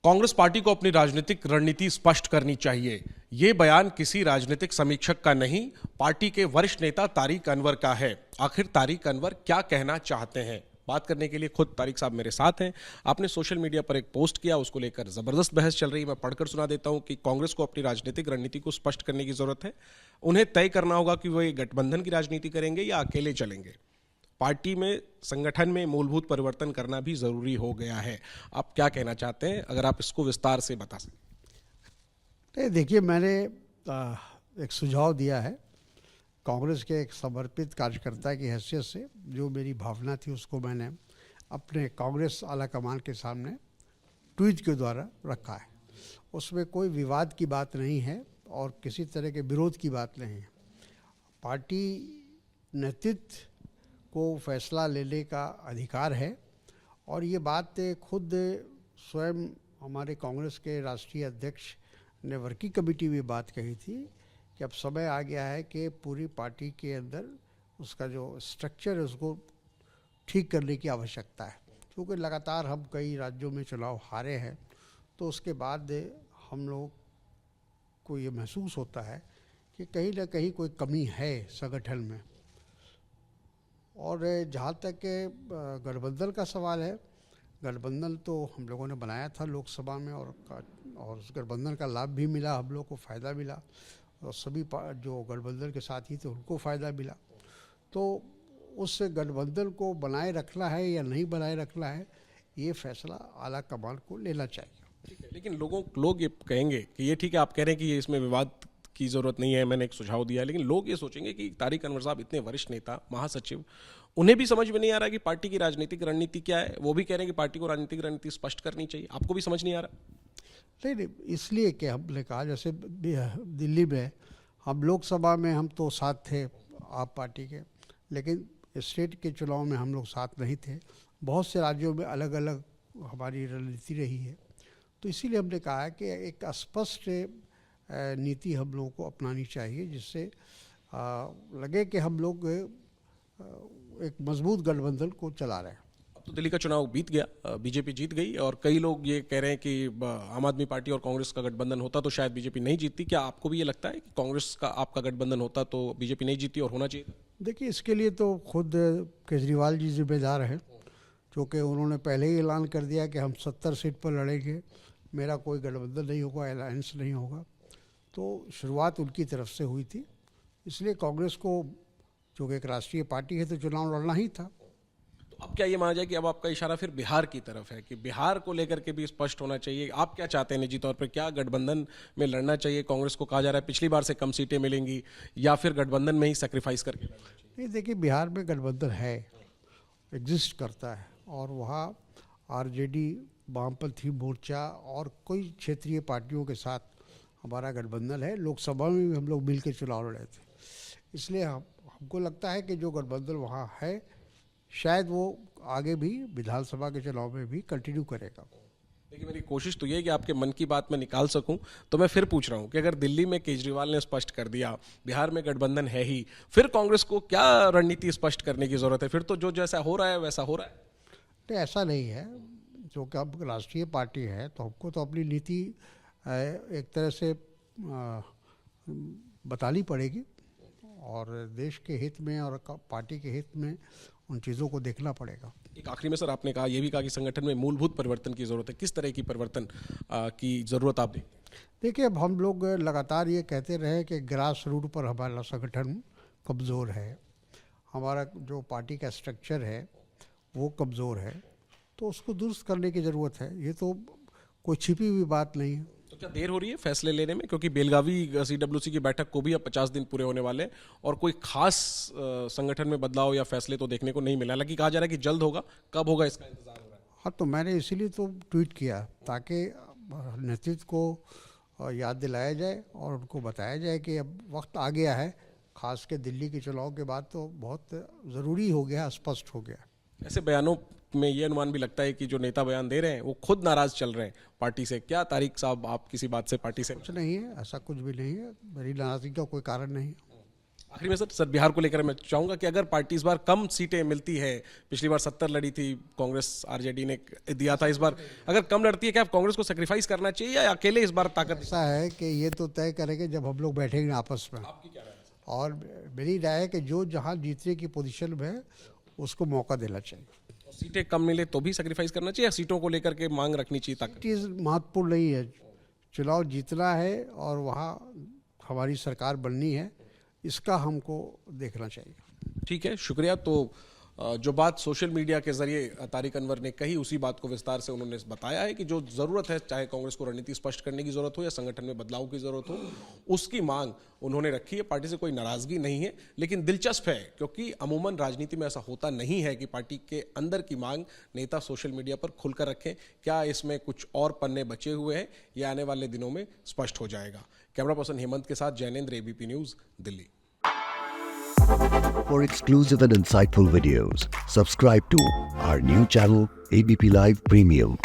Congress party को अपनी राजनीतिक रणनीति स्पष्ट करनी चाहिए। ये बयान किसी राजनीतिक समीक्षक का नहीं, पार्टी के वरिष्ठ नेता तारिक अनवर का है। आखिर तारिक अनवर क्या कहना चाहते हैं? बात करने के लिए खुद तारिक साहब मेरे साथ हैं। आपने सोशल मीडिया पर एक पोस्ट किया, उसको लेकर जबरदस्त बहस चल रही है। मैं पढ़कर सुना देता हूं कि कांग्रेस को अपनी राजनीतिक रणनीति को स्पष्ट करने की जरूरत है। उन्हें तय करना होगा कि वो ये गठबंधन की राजनीति करेंगे या अकेले चलेंगे। पार्टी में, संगठन में मूलभूत परिवर्तन करना भी जरूरी हो गया है। आप क्या कहना चाहते हैं, अगर आप इसको विस्तार से बता सकें। देखिए, मैंने एक सुझाव दिया है कांग्रेस के एक समर्पित कार्यकर्ता की हैसियत से। जो मेरी भावना थी उसको मैंने अपने कांग्रेस आला कमान के सामने ट्वीट के द्वारा रखा है। उसमें कोई विवाद की बात नहीं है और किसी तरह के विरोध की बात नहीं है। पार्टी नेतृत्व को फैसला लेने का अधिकार है और ये बात खुद स्वयं हमारे कांग्रेस के राष्ट्रीय अध्यक्ष ने वर्किंग कमेटी में बात कही थी कि अब समय आ गया है कि पूरी पार्टी के अंदर उसका जो स्ट्रक्चर है उसको ठीक करने की आवश्यकता है। क्योंकि लगातार हम कई राज्यों में चुनाव हारे हैं, तो उसके बाद हम लोग को ये महसूस होता है कि कहीं ना कहीं कोई कमी है संगठन में। और जहाँ तक गठबंधन का सवाल है, गठबंधन तो हम लोगों ने बनाया था लोकसभा में और उस गठबंधन का लाभ भी मिला, हम लोग को फ़ायदा मिला और सभी जो गठबंधन के साथी थे उनको फ़ायदा मिला। तो उस गठबंधन को बनाए रखना है या नहीं बनाए रखना है, ये फैसला आला कमान को लेना चाहिए। लेकिन लोग ये कहेंगे कि ये ठीक है, आप कह रहे हैं कि ये इसमें विवाद की जरूरत नहीं है, मैंने एक सुझाव दिया है, लेकिन लोग ये सोचेंगे कि तारिक अनवर साहब इतने वरिष्ठ नेता, महासचिव, उन्हें भी समझ में नहीं आ रहा कि पार्टी की राजनीतिक रणनीति क्या है। वो भी कह रहे हैं कि पार्टी को राजनीतिक रणनीति स्पष्ट करनी चाहिए। आपको भी समझ नहीं आ रहा? नहीं, इसलिए कि हमने कहा, जैसे दिल्ली में हम लोकसभा में हम तो साथ थे आप पार्टी के, लेकिन स्टेट के चुनाव में हम लोग साथ नहीं थे। बहुत से राज्यों में अलग अलग हमारी रणनीति रही है। तो इसीलिए हमने कहा है कि एक स्पष्ट नीति हम लोगों को अपनानी चाहिए, जिससे लगे कि हम लोग एक मजबूत गठबंधन को चला रहे हैं। अब तो दिल्ली का चुनाव बीत गया, बीजेपी जीत गई और कई लोग ये कह रहे हैं कि आम आदमी पार्टी और कांग्रेस का गठबंधन होता तो शायद बीजेपी नहीं जीतती। क्या आपको भी ये लगता है कि कांग्रेस का आपका गठबंधन होता तो बीजेपी नहीं जीती और होना चाहिए? देखिए, इसके लिए तो खुद केजरीवाल जी जिम्मेदार हैं, क्योंकि उन्होंने पहले ही ऐलान कर दिया कि हम 70 सीट पर लड़ेंगे, मेरा कोई गठबंधन नहीं होगा, अलायंस नहीं होगा। तो शुरुआत उनकी तरफ से हुई थी। इसलिए कांग्रेस को, जो कि एक राष्ट्रीय पार्टी है, तो चुनाव लड़ना ही था। तो अब क्या ये माना जाए कि अब आपका इशारा फिर बिहार की तरफ है कि बिहार को लेकर के भी स्पष्ट होना चाहिए? आप क्या चाहते हैं निजी तौर पर? क्या गठबंधन में लड़ना चाहिए? कांग्रेस को कहा जा रहा है पिछली बार से कम सीटें मिलेंगी, या फिर गठबंधन में ही सेक्रीफाइस करके लड़ना चाहिए? नहीं, देखिए, बिहार में गठबंधन है, एग्जिस्ट करता है और वहाँ आरजेडी, वामपंथी मोर्चा और कोई क्षेत्रीय पार्टियों के साथ हमारा गठबंधन है। लोकसभा में भी हम लोग मिल के चुनाव लड़े थे। इसलिए हमको लगता है कि जो गठबंधन वहाँ है, शायद वो आगे भी विधानसभा के चुनाव में भी कंटिन्यू करेगा। देखिए, मेरी कोशिश तो ये है कि आपके मन की बात में निकाल सकूं, तो मैं फिर पूछ रहा हूं कि अगर दिल्ली में केजरीवाल ने स्पष्ट कर दिया, बिहार में गठबंधन है ही, फिर कांग्रेस को क्या रणनीति स्पष्ट करने की जरूरत है? फिर तो जो जैसा हो रहा है वैसा हो रहा है। नहीं, ऐसा नहीं है। जो कि अब राष्ट्रीय पार्टी है, तो हमको तो अपनी नीति एक तरह से बतानी पड़ेगी और देश के हित में और पार्टी के हित में उन चीज़ों को देखना पड़ेगा। एक आखिरी में सर, आपने कहा, ये भी कहा कि संगठन में मूलभूत परिवर्तन की जरूरत है। किस तरह की परिवर्तन की जरूरत आप देखिए, अब हम लोग लगातार ये कहते रहे कि ग्रास रूट पर हमारा संगठन कमज़ोर है, हमारा जो पार्टी का स्ट्रक्चर है वो कमज़ोर है, तो उसको दुरुस्त करने की ज़रूरत है। ये तो कोई छिपी हुई बात नहीं है। तो क्या देर हो रही है फैसले लेने में? क्योंकि बेलगावी सीडब्ल्यूसी की बैठक को भी अब 50 दिन पूरे होने वाले हैं और कोई खास संगठन में बदलाव या फैसले तो देखने को नहीं मिला। हालांकि कहा जा रहा है कि जल्द होगा, कब होगा इसका इंतजार हो रहा है। हाँ, तो मैंने इसीलिए तो ट्वीट किया, ताकि नेतृत्व को याद दिलाया जाए और उनको बताया जाए कि अब वक्त आ गया है। खास के दिल्ली के चुनाव के बाद तो बहुत ज़रूरी हो गया, स्पष्ट हो गया। ऐसे बयानों में ये अनुमान भी लगता है कि जो नेता बयान दे रहे हैं वो खुद नाराज चल रहे हैं पार्टी से। क्या तारिक साहब, आप किसी बात से पार्टी से? कुछ नहीं है, ऐसा कुछ भी नहीं है। मेरी नाराजगी का कोई कारण नहीं है। आखिरी में सर बिहार को लेकर मैं चाहूंगा कि अगर पार्टी इस बार कम सीटें मिलती है, पिछली बार 70 लड़ी थी कांग्रेस, आरजेडी ने दिया था, इस बार अगर कम लड़ती है, क्या कांग्रेस को सेक्रीफाइस करना चाहिए या अकेले इस बार ताकत? ऐसा है कि ये तो तय करेंगे जब हम लोग बैठेंगे आपस में। आपकी क्या राय है? और मेरी राय है कि जो जहाँ जीतने की पोजीशन में है उसको मौका देना चाहिए। सीटें कम मिले तो भी सेक्रीफाइस करना चाहिए या सीटों को लेकर के मांग रखनी चाहिए ताकत? चीज़ महत्वपूर्ण नहीं है, चुनाव जीतना है और वहाँ हमारी सरकार बननी है, इसका हमको देखना चाहिए। ठीक है, शुक्रिया। तो जो बात सोशल मीडिया के जरिए तारिक अनवर ने कही, उसी बात को विस्तार से उन्होंने बताया है कि जो ज़रूरत है, चाहे कांग्रेस को रणनीति स्पष्ट करने की ज़रूरत हो या संगठन में बदलाव की ज़रूरत हो, उसकी मांग उन्होंने रखी है। पार्टी से कोई नाराज़गी नहीं है, लेकिन दिलचस्प है क्योंकि अमूमन राजनीति में ऐसा होता नहीं है कि पार्टी के अंदर की मांग नेता सोशल मीडिया पर खुलकर रखें। क्या इसमें कुछ और पन्ने बचे हुए हैं, ये आने वाले दिनों में स्पष्ट हो जाएगा। कैमरा पर्सन हेमंत के साथ Jainendra, ABP news, Delhi. For exclusive and insightful videos, subscribe to our new channel ABP Live Premium.